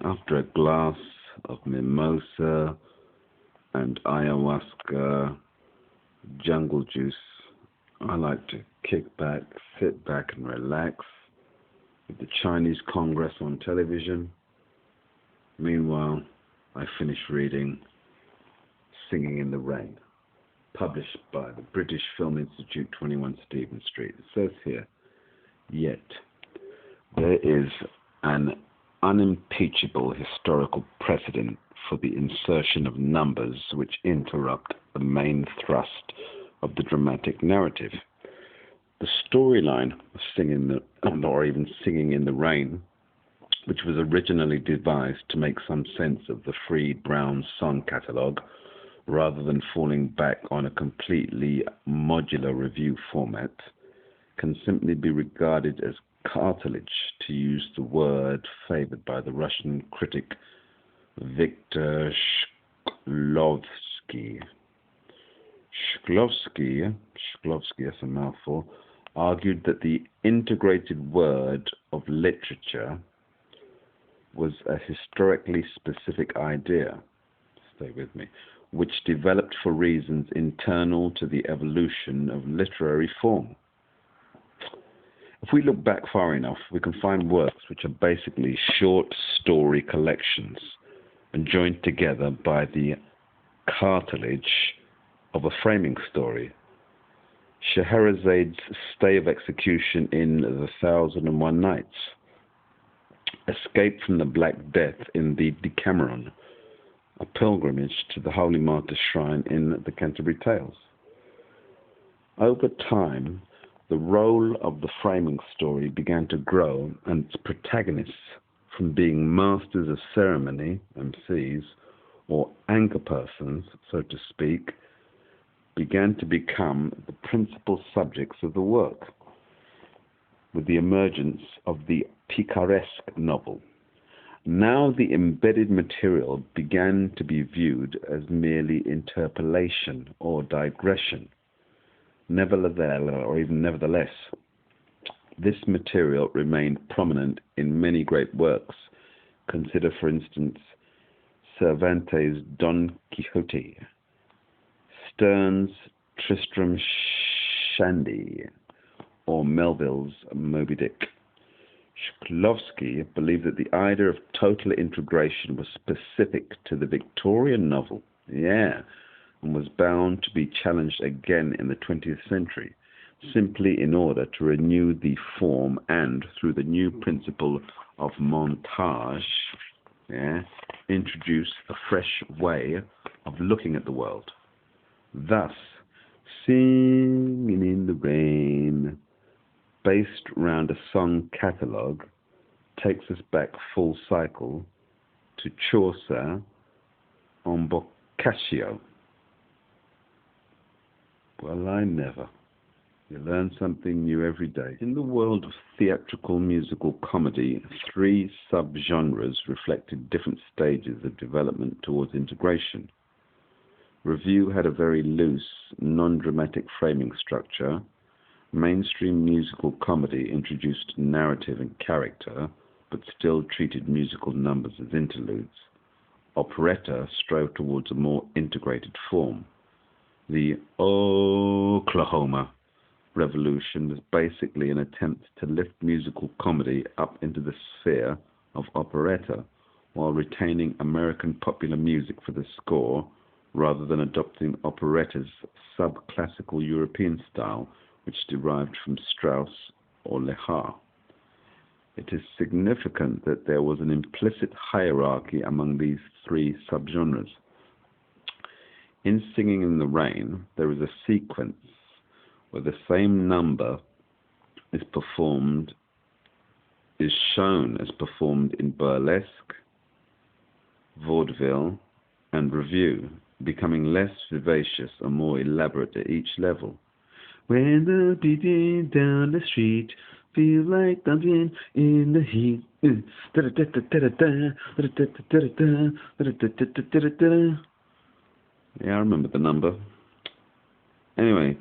After a glass of mimosa and ayahuasca jungle juice, I like to kick back, sit back and relax with the Chinese Congress on television. Meanwhile, I finish reading Singing in the Rain, published by the British Film Institute, 21 Stephen Street. It says here, yet there is an unimpeachable historical precedent for the insertion of numbers which interrupt the main thrust of the dramatic narrative. The storyline of Singing in the Rain, which was originally devised to make some sense of the free Brown song catalogue, rather than falling back on a completely modular review format, can simply be regarded as cartilage, to use the word favored by the Russian critic Viktor Shklovsky. Shklovsky, that's a mouthful, argued that the integrated word of literature was a historically specific idea, stay with me, which developed for reasons internal to the evolution of literary form. If we look back far enough, we can find works which are basically short story collections and joined together by the cartilage of a framing story. Scheherazade's stay of execution in The 1001 Nights, Escape from the Black Death in the Decameron, a pilgrimage to the Holy Martyr Shrine in the Canterbury Tales. Over time, the role of the framing story began to grow, and its protagonists, from being masters of ceremony, MCs, or anchor persons, so to speak, began to become the principal subjects of the work, with the emergence of the picaresque novel. Now the embedded material began to be viewed as merely interpolation or digression. Nevertheless, this material remained prominent in many great works. Consider, for instance, Cervantes' Don Quixote, Sterne's Tristram Shandy, or Melville's Moby Dick. Shklovsky believed that the idea of total integration was specific to the Victorian novel, and was bound to be challenged again in the 20th century, simply in order to renew the form and, through the new principle of montage, introduce a fresh way of looking at the world. Thus, Singing in the Rain, based round a song catalogue, takes us back full cycle to Chaucer on Boccaccio. Well, I never. You learn something new every day. In the world of theatrical musical comedy, 3 subgenres reflected different stages of development towards integration. Revue had a very loose, non-dramatic framing structure. Mainstream musical comedy introduced narrative and character, but still treated musical numbers as interludes. Operetta strove towards a more integrated form. The Oklahoma Revolution was basically an attempt to lift musical comedy up into the sphere of operetta, while retaining American popular music for the score, rather than adopting operetta's sub-classical European style, which derived from Strauss or Lehar. It is significant that there was an implicit hierarchy among these 3 subgenres. In Singing in the Rain, there is a sequence where the same number is shown as performed in burlesque, vaudeville, and revue, becoming less vivacious and more elaborate at each level. When the beating down the street feels like dancing in the heat. Yeah, I remember the number. Anyway,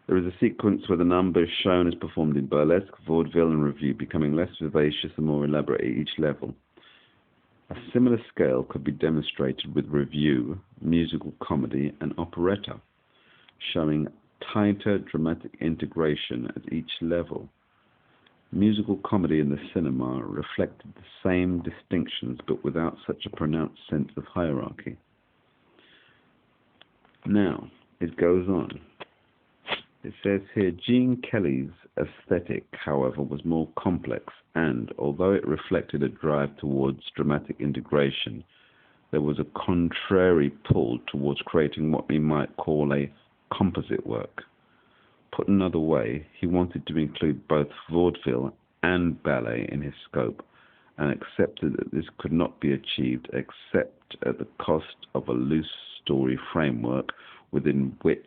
There is a sequence where the number is shown as performed in burlesque, vaudeville, and revue, becoming less vivacious and more elaborate at each level. A similar scale could be demonstrated with revue, musical comedy, and operetta, showing tighter dramatic integration at each level. Musical comedy in the cinema reflected the same distinctions but without such a pronounced sense of hierarchy. Now, it goes on. It says here, Gene Kelly's aesthetic, however, was more complex and, although it reflected a drive towards dramatic integration, there was a contrary pull towards creating what we might call a composite work. Put another way, he wanted to include both vaudeville and ballet in his scope, and accepted that this could not be achieved except at the cost of a loose story framework within which